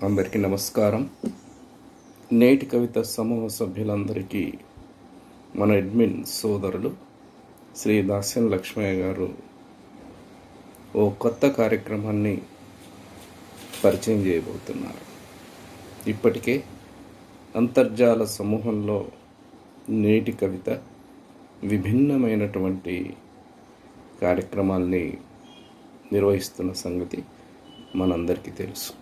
అందరికీ నమస్కారం. నేటి కవిత సమూహ సభ్యులందరికీ మన అడ్మిన్ సోదరులు శ్రీ దాస్యం లక్ష్మయ్య గారు ఓ కొత్త కార్యక్రమాన్ని పరిచయం చేయబోతున్నారు. ఇప్పటికే అంతర్జాల సమూహంలో నేటి కవిత విభిన్నమైనటువంటి కార్యక్రమాల్ని నిర్వహిస్తున్న సంగతి మనందరికీ తెలుసు.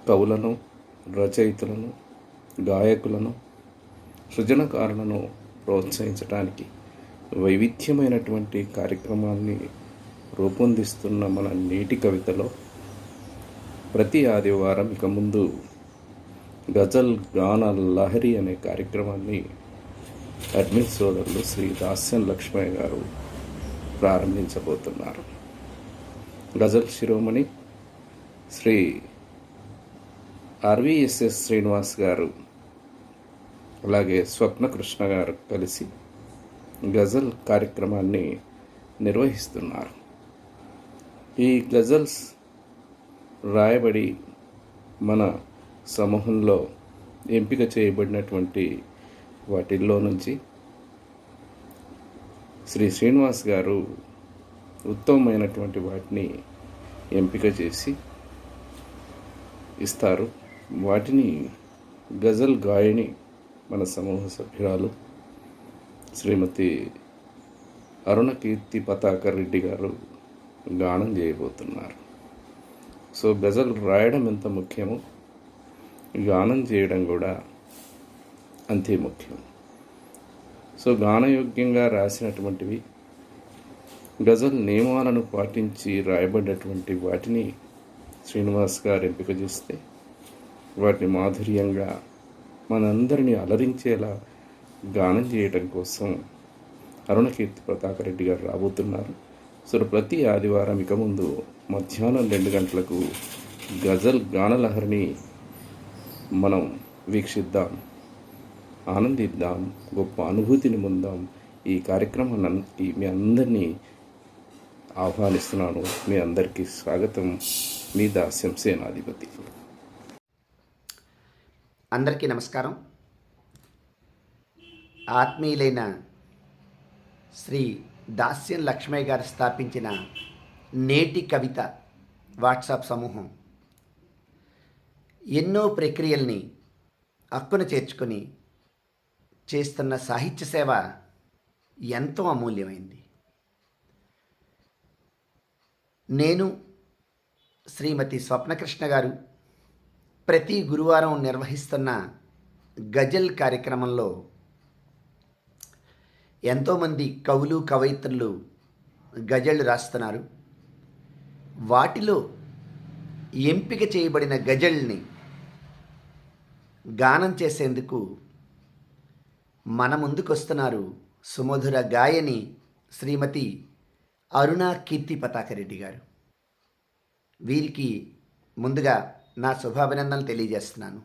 కవులను, రచయితలను, గాయకులను, సృజనకారులను ప్రోత్సహించడానికి వైవిధ్యమైనటువంటి కార్యక్రమాన్ని రూపొందిస్తున్న మన నేటి కవితలో ప్రతి ఆదివారం ఇక ముందు గజల్ గాన లహరి అనే కార్యక్రమాన్ని అడ్మిన్ సోదరులు శ్రీ దాస్యం లక్ష్మయ్య గారు ప్రారంభించబోతున్నారు. గజల్ శిరోమణి శ్రీ ఆర్వీఎస్ఎస్ శ్రీనివాస్ గారు అలాగే స్వప్నకృష్ణ గారు కలిసి గజల్ కార్యక్రమాన్ని నిర్వహిస్తున్నారు. ఈ గజల్స్ రాయబడి మన సమూహంలో ఎంపిక చేయబడినటువంటి వాటిల్లో నుంచి శ్రీ శ్రీనివాస్ గారు ఉత్తమమైనటువంటి వాటిని ఎంపిక చేసి ఇస్తారు. వాటిని గజల్ గాయని మన సమూహ సభ్యురాలు శ్రీమతి అరుణకీర్తి పతాకర్ రెడ్డి గారు గానం చేయబోతున్నారు. సో గజల్ రాయడం ఎంత ముఖ్యమో గానం చేయడం కూడా అంతే ముఖ్యం. సో గానయోగ్యంగా రాసినటువంటివి గజల్ నియమాలను పాటించి రాయబడినటువంటి వాటిని శ్రీనివాస్ గారు ఎంపిక చేస్తే వాటిని మాధుర్యంగా మనందరినీ అలరించేలా గానం చేయడం కోసం అరుణకీర్తి పతాకర్ రెడ్డి గారు రాబోతున్నారు. సో ప్రతి ఆదివారం ఇక ముందు మధ్యాహ్నం 2 గంటలకు గజల్ గానలహరిని మనం వీక్షిద్దాం, ఆనందిద్దాం, గొప్ప అనుభూతిని పొందాం. ఈ కార్యక్రమాన్ని మీ అందరినీ ఆహ్వానిస్తున్నాను. మీ అందరికీ స్వాగతం. మీ దాస్యం సేనాధిపతి. అందరికీ నమస్కారం. ఆత్మీయులైన శ్రీ దాస్యం లక్ష్మయ్య గారు స్థాపించిన నేటి కవిత వాట్సాప్ సమూహం ఎన్నో ప్రక్రియల్ని హక్కున చేర్చుకొని చేస్తున్న సాహిత్య సేవ ఎంతో అమూల్యమైంది. నేను శ్రీమతి స్వప్నకృష్ణ గారు ప్రతి గురువారం నిర్వహిస్తున్న గజల్ కార్యక్రమంలో ఎంతోమంది కవులు, కవయిత్రులు గజళ్ళు రాస్తున్నారు. వాటిలో ఎంపిక చేయబడిన గజల్ని గానం చేసేందుకు మన ముందుకు వస్తున్నారు సుమధుర గాయని శ్రీమతి అరుణకీర్తి పతాకర్ రెడ్డి గారు. వీరికి ముందుగా నా శుభాభినందనలు తెలియజేస్తున్నాను.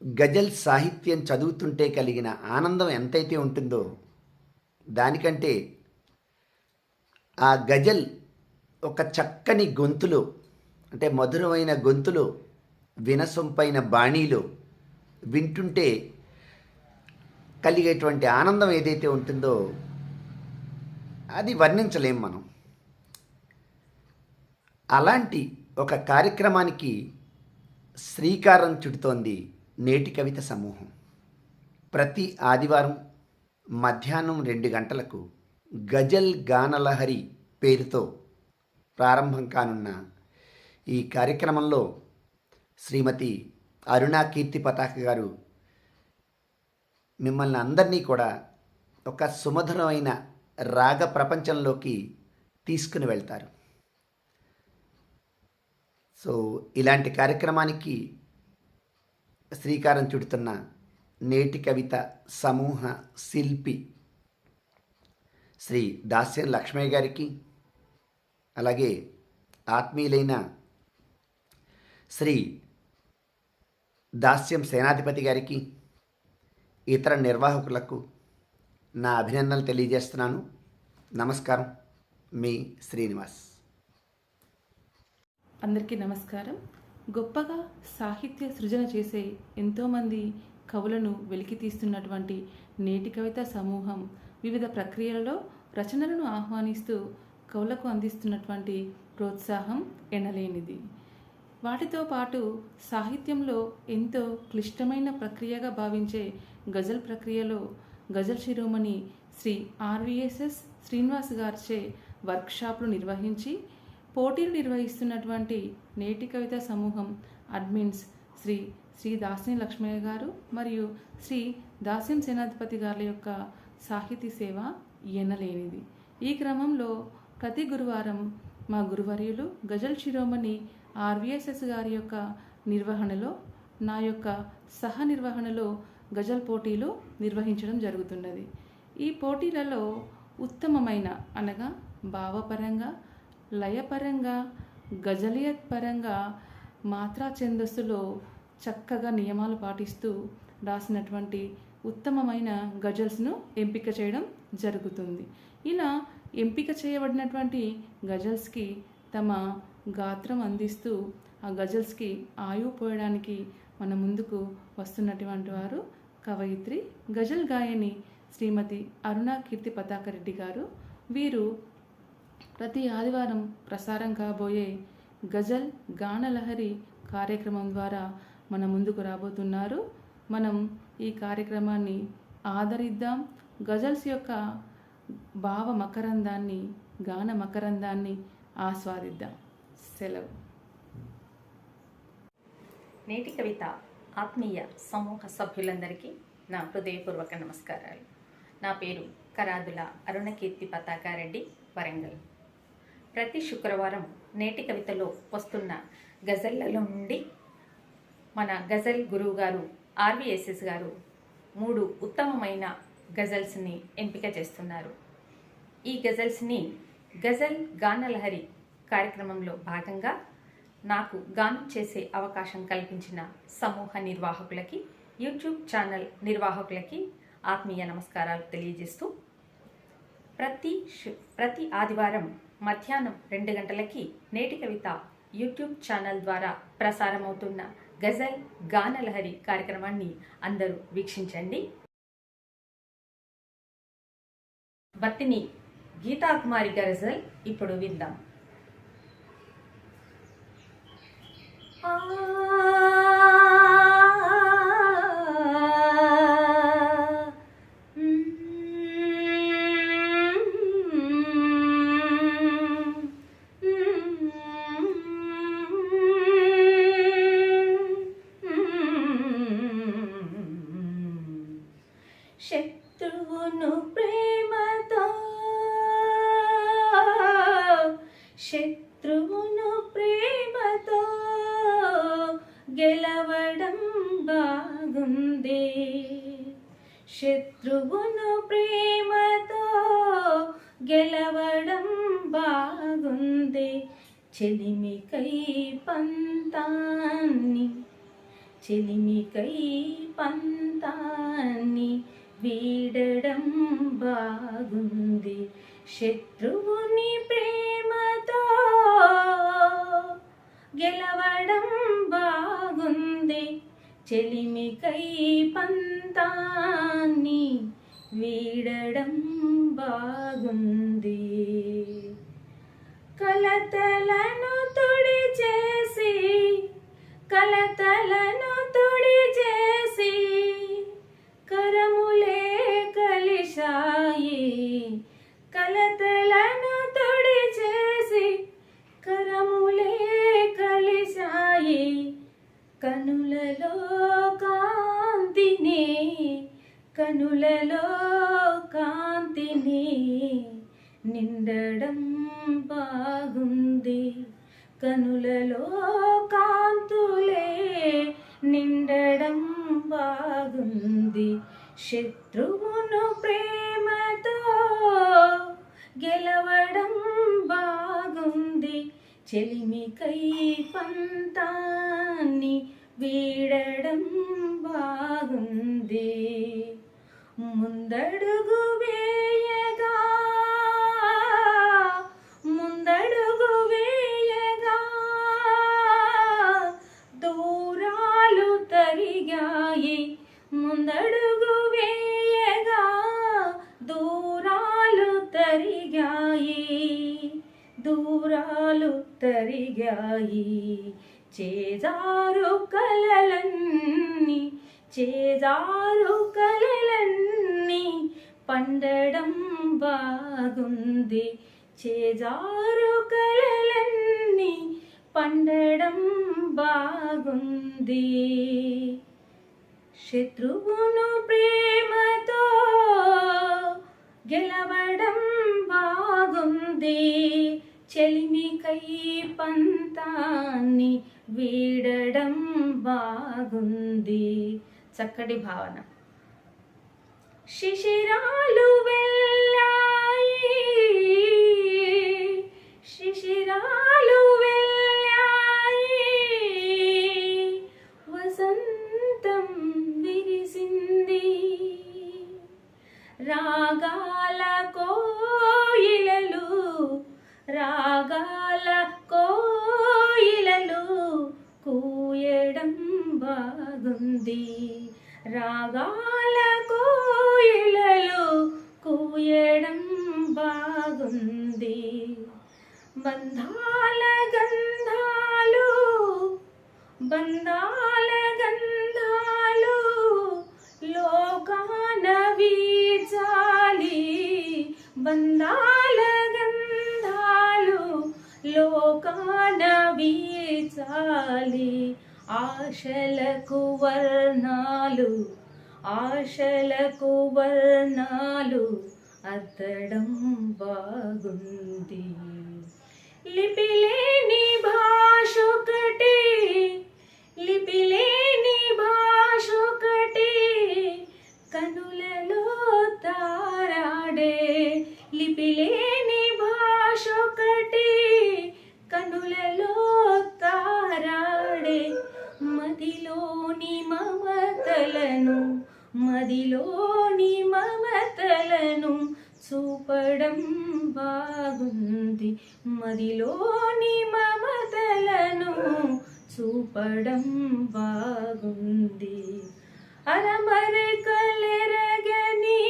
గజల్ సాహిత్యం చదువుతుంటే కలిగిన ఆనందం ఎంతైతే ఉంటుందో దానికంటే ఆ గజల్ ఒక చక్కని గొంతులో, అంటే మధురమైన గొంతులో, వినసొంపైన బాణీలో వింటుంటే కలిగేటువంటి ఆనందం ఏదైతే ఉంటుందో అది వర్ణించలేం మనం. అలాంటి ఒక కార్యక్రమానికి శ్రీకారం చుడుతోంది నేటి కవిత సమూహం. ప్రతి ఆదివారం మధ్యాహ్నం 2 గంటలకు గజల్ గానలహరి పేరుతో ప్రారంభం కానున్న ఈ కార్యక్రమంలో శ్రీమతి అరుణకీర్తి పతాక గారు మిమ్మల్ని అందరినీ కూడా ఒక సుమధురమైన రాగ ప్రపంచంలోకి తీసుకుని వెళ్తారు. సో ఇలాంటి కార్యక్రమానికి శ్రీకారం చుడుతున్న నేటి కవిత సమూహ శిల్పి శ్రీ దాస్యం లక్ష్మయ్య గారికి, అలాగే ఆత్మీయులైన శ్రీ దాస్యం సేనాధిపతి గారికి, ఇతర నిర్వాహకులకు నా అభినందనలు తెలియజేస్తున్నాను. నమస్కారం. మీ శ్రీనివాస్. అందరికీ నమస్కారం. గొప్పగా సాహిత్య సృజన చేసే ఎంతోమంది కవులను వెలికి తీస్తున్నటువంటి నేటి కవితా సమూహం వివిధ ప్రక్రియలలో రచనలను ఆహ్వానిస్తూ కవులకు అందిస్తున్నటువంటి ప్రోత్సాహం ఎనలేనిది. వాటితో పాటు సాహిత్యంలో ఎంతో క్లిష్టమైన ప్రక్రియగా భావించే గజల్ ప్రక్రియలో గజల్ శిరోమణి శ్రీ ఆర్వీఎస్ఎస్ శ్రీనివాస్ గారిచే వర్క్షాప్లు నిర్వహించి పోటీలు నిర్వహిస్తున్నటువంటి నేటి కవితా సమూహం అడ్మిన్స్ శ్రీ దాస్యం లక్ష్మయ్య గారు మరియు శ్రీ దాస్యం సేనాధిపతి గారి యొక్క సాహితీ సేవ ఎనలేనిది. ఈ క్రమంలో ప్రతి గురువారం మా గురువర్యులు గజల్ శిరోమణి ఆర్వీఎస్ఎస్ గారి యొక్క నిర్వహణలో నా యొక్క సహ నిర్వహణలో గజల్ పోటీలు నిర్వహించడం జరుగుతున్నది. ఈ పోటీలలో ఉత్తమమైన అనగా భావపరంగా, లయపరంగా, గజలియత్ పరంగా, మాత్రా ఛందస్సులో చక్కగా నియమాలు పాటిస్తూ రాసినటువంటి ఉత్తమమైన గజల్స్ను ఎంపిక చేయడం జరుగుతుంది. ఇలా ఎంపిక చేయబడినటువంటి గజల్స్కి తమ గాత్రం అందిస్తూ ఆ గజల్స్కి ఆయువు పోయడానికి మన ముందుకు వస్తున్నటువంటి వారు కవయిత్రి, గజల్ గాయని శ్రీమతి అరుణా కీర్తి పతాకరెడ్డి గారు. వీరు ప్రతి ఆదివారం ప్రసారం కాబోయే గజల్ గానలహరి కార్యక్రమం ద్వారా మన ముందుకు రాబోతున్నారు. మనం ఈ కార్యక్రమాన్ని ఆదరిద్దాం. గజల్స్ యొక్క భావ మకరందాన్ని, గాన మకరందాన్ని ఆస్వాదిద్దాం. సెలవు. నేటి కవిత ఆత్మీయ సమూహ సభ్యులందరికీ నా హృదయపూర్వక నమస్కారాలు. నా పేరు కరాదుల అరుణకీర్తి పతాకారెడ్డి, వరంగల్. ప్రతి శుక్రవారం నేటి కవితలో వస్తున్న గజల్లలో నుండి మన గజల్ గురువు గారు ఆర్వీఎస్ఎస్ గారు 3 ఉత్తమమైన గజల్స్ని ఎంపిక చేస్తున్నారు. ఈ గజల్స్ని గజల్ గానలహరి కార్యక్రమంలో భాగంగా నాకు గానం చేసే అవకాశం కల్పించిన సమూహ నిర్వాహకులకి, యూట్యూబ్ ఛానల్ నిర్వాహకులకి ఆత్మీయ నమస్కారాలు తెలియజేస్తూ ప్రతి ఆదివారం మధ్యాహ్నం 2 గంటలకి నేటి కవిత యూట్యూబ్ ఛానల్ ద్వారా ప్రసారమవుతున్న గజల్ గానలహరి కార్యక్రమాన్ని అందరూ వీక్షించండి. బత్తిని గీతాకుమారి గజల్ ఇప్పుడు విందాం. శత్రువును ప్రేమతో, శత్రువును ప్రేమతో గెలవడం బాగుంది. శత్రువును ప్రేమతో గెలవడం బాగుంది. చెలిమికై పంతాన్ని, చెలిమికై పంతాన్ని వీడడం బాగుంది. శత్రువుని ప్రేమతో గెలవడం బాగుంది. చెలిమికై పంతాన్ని వీడడం బాగుంది. కలతలను తుడి చేసి, కలతలను తుడి చేసి కరములే కలిశాయి. కలతలను తుడి చేసి కరములే కలిశాయి. కనులలో కాంతిని, కనులలో కాంతిని నిండడం బాగుంది. కనులలో కాంతులే నిండడం బాగుంది. శత్రువును ప్రేమతో గెలవడం బాగుంది. చెలిమికై పంతాన్ని వీడడం బాగుంది. ముందడుగు వేయగా, ముందడుగు వేయగా తరిగాయి చేజారు కలలన్నీ చేజారు కలలన్నీ పండడం బాగుంది చేజారు కలలన్నీ పండడం బాగుంది శత్రువును ప్రేమతో గెలవడం బాగుంది చెలిమికై పంతాన్ని వీడడం బాగుంది చక్కటి భావన శిశిరాలు వెళ్ళాయి శిశిరాలు వెళ్ళాయి వసంతం విరిసింది రాగాల కోయిలలు రాగాల కోయిలలు కూయడం బాగుంది రాగాల కోయిలలు కూయడం బాగుంది బంధాల గంధాలు బంధాల గంధాలు లోకాన వీచాలి బంధాల గంధాలు లోకాన వీచాలి ఆశలకు వర్ణాలు ఆశలకు వర్ణాలు అద్దడం బాగుంది లిపిలేని భాషొకటి లిపిలేని భాషొకటి కనులలో తారాడే లిపిలేని భాషొకటి కనులలో తారాడే మదిలోని మమతలను చూపడం బాగుంది మదిలోని మమతలను చూపడం బాగుంది అరమరికలెరగని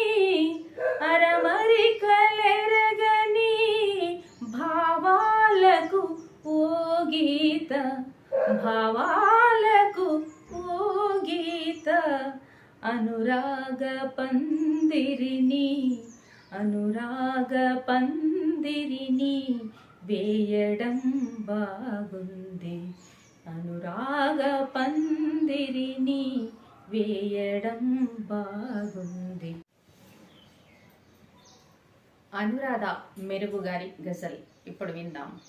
భావాలకు ఓ గీత భావాలకు ఓ గీత అనురాగ పందిరిని వేయడం బాగుంది అనురాగ పందిరిని వేయడం బాగుంది అనురాధ మెరుగు గారి గజల్ ఇప్పుడు విందాం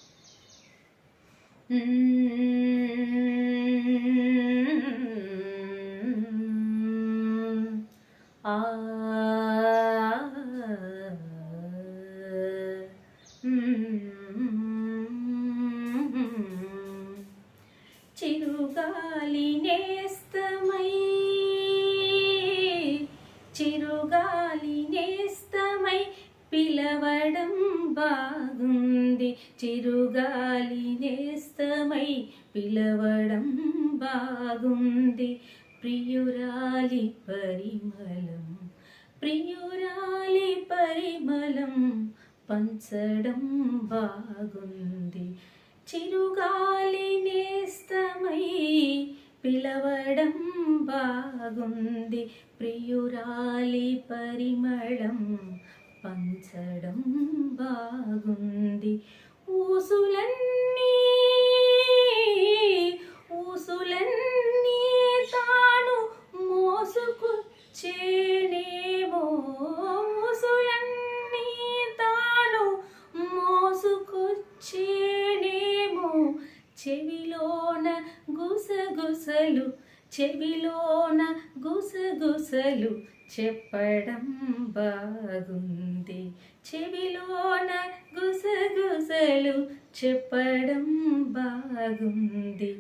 చిరుగాలి నేస్తమై పిలవడం బాగుంది చిరుగాలి నేస్తమై పిలవడం బాగుంది ప్రియురాలి పరిమళం పంచడం బాగుంది చిరుగాలి నేస్తమై పిలవడం బాగుంది ప్రియురాలి పరిమళం పంచడం బాగుంది ఊసులన్నీ తాను మోసుకొచ్చేనేమో ఊసులన్నీ తాను మోసుకొచ్చేనేమో చెవిలోన గుసగుసలు చెప్పడం బాగుంది చెవిలోన గుసగుసలు చెప్పడం బాగుంది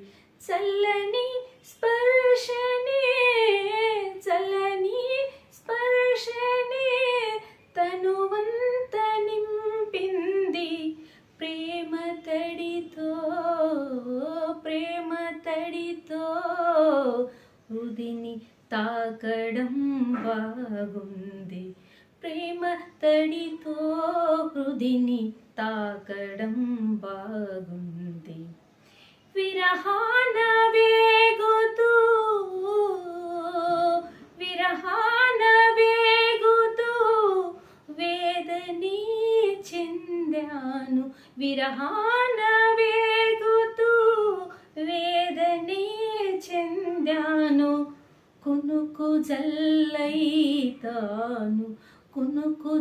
చల్లని స్పర్శనే తనువంత నింపింది ప్రేమ తడితో హృదిని తాకడం బాగుంది ప్రేమ తడితో హృదిని తాకడం బాగుంది. విరహాన వేగుతూ వేదని చెందాను. విరహాన వేగుతూ వేదని చెందాను. కునుకు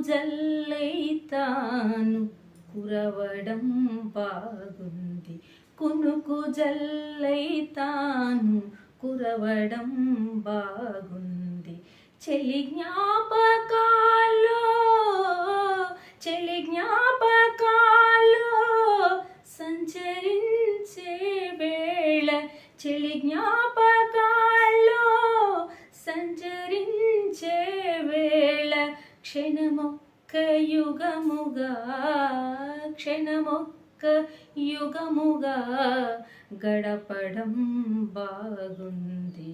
జల్లైతాను కురవడం బాగుంది. కునుకు జల్లైతాను కురవడం బాగుంది. చెలి జ్ఞాపకాల్లో సంచరించే వేళ, చెలి జ్ఞాపకాల్లో సంచరించే వేళ, క్షణమొక్క యుగముగా గడపడం బాగుంది.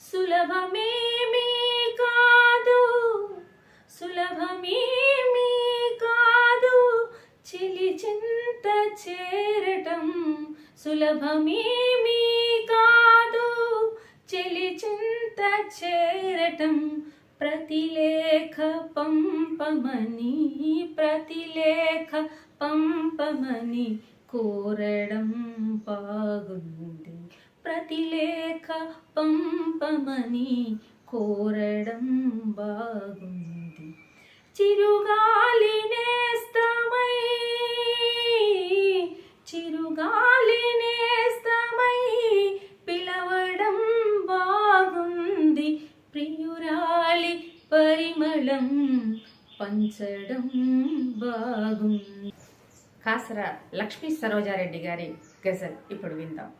సులభమేమీ కాదు చెలి చింత చేరటం. సులభమేమీ కాదు చెలి చింత చేరటం. ప్రతిలేఖ పంపమని కోరడం బాగుంది. ప్రతిలేఖ పంపమని కోరడం బాగుంది. చిరుగాలి నేస్తమై పిలవడం బాగుంది. ప్రియురాలి పరిమళం పంచడం బాగుంది. కాసర లక్ష్మీ సరోజారెడ్డి గారి గజల్ ఇప్పుడు విందాం.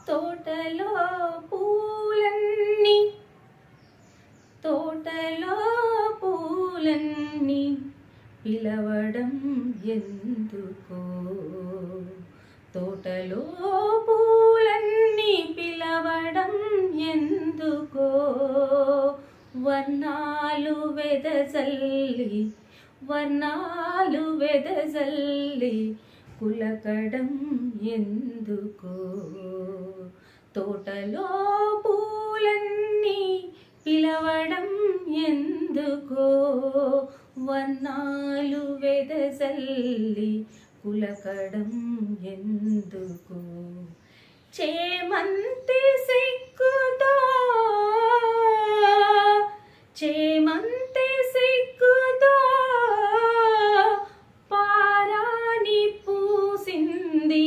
తోటలో పూలన్నీ పిలవడం ఎందుకో, తోటలో పూలన్నీ పిలవడం ఎందుకో, వర్ణాలు వెదజల్లి కులకడం ఎందుకో, తోటలో పూలన్నీ పిలవడం ఎందుకో, వర్ణాలు వెదజల్లి కులకడం ఎందుకో, చేమంతి సిగ్గుతో పారాని పూసింది.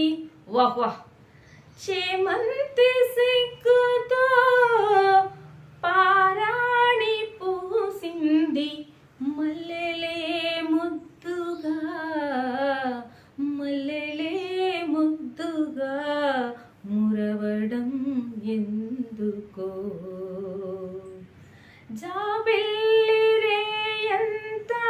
వాహ్ వాహ్. చేమంతి సిగ్గుతో పారాణి పూసింది. మల్లెలే ముద్దుగా మురవడం ఎందుకో, జాబిల్లి రేయంతా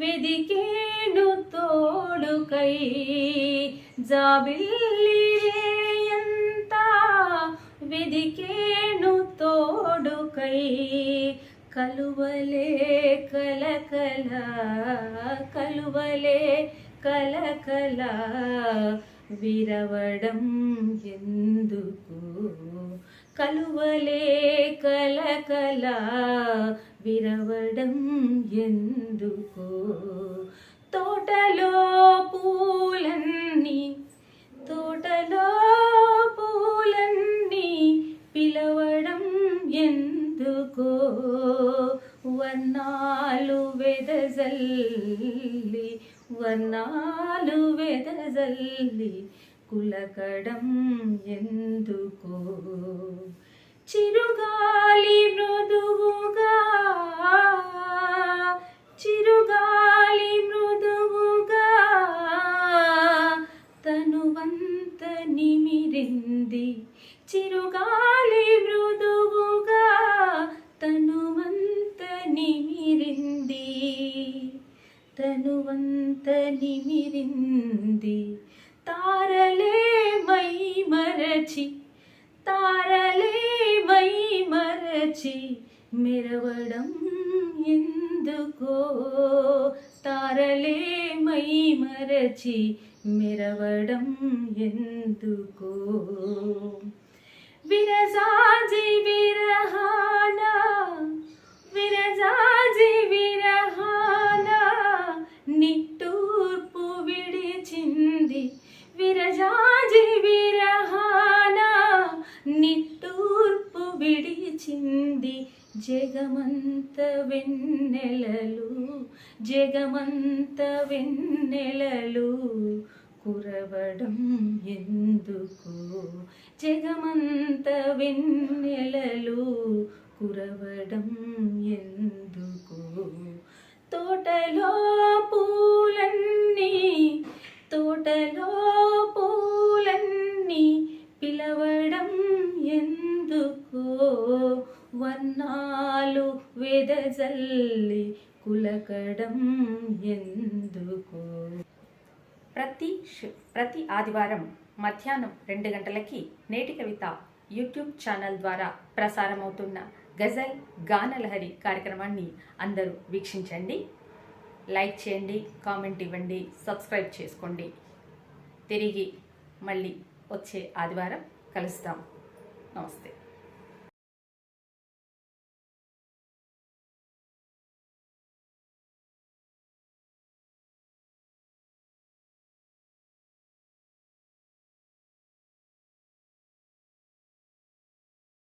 వెదికేను తోడుకై, జాబిల్లి రేయంతా వెదికేను తోడుకై, కలువలే కలకల విరవడం ఎందుకు, కలువలే కలకల విరవడం ఎందుకు, తోటలో పూలన్నీ పిలవడం ఎందుకో, వర్ణాలు వెదజల్లి కులకడం ఎందుకో, చిరుగాలి మృదువుగా తనువ తనువంత నిమిరింది చిరుగాలి మృదువుగా తనువంత నిమిరింది తనువంత నిమిరింది తారలే మై మరచి మెరవడం ఎందుకో తారలే మై మరచి మెరవడం ఎందుకో విరజాజి విరహాన నిట్టూర్పు విడిచింది విరజాజి విరహాన నిట్టూర్పు విడిచింది జగమంత వెన్నెలలు కురవడం ఎందుకు జగమంత వెన్నెలలు కురవడం ఎందుకు తోటలో పూలన్నీ పిలవడం ఎందుకో వర్ణాలు వెదజల్లి కులకడం ఎందుకో ప్రతి ఆదివారం మధ్యాహ్నం 2 గంటలకి నేటి కవిత యూట్యూబ్ ఛానల్ ద్వారా ప్రసారమవుతున్న గజల్ గానలహరి కార్యక్రమాన్ని అందరూ వీక్షించండి, లైక్ చేయండి, కామెంట్ ఇవ్వండి, సబ్స్క్రైబ్ చేసుకోండి. తిరిగి మళ్ళీ వచ్చే ఆదివారం కలుస్తాం. నమస్తే.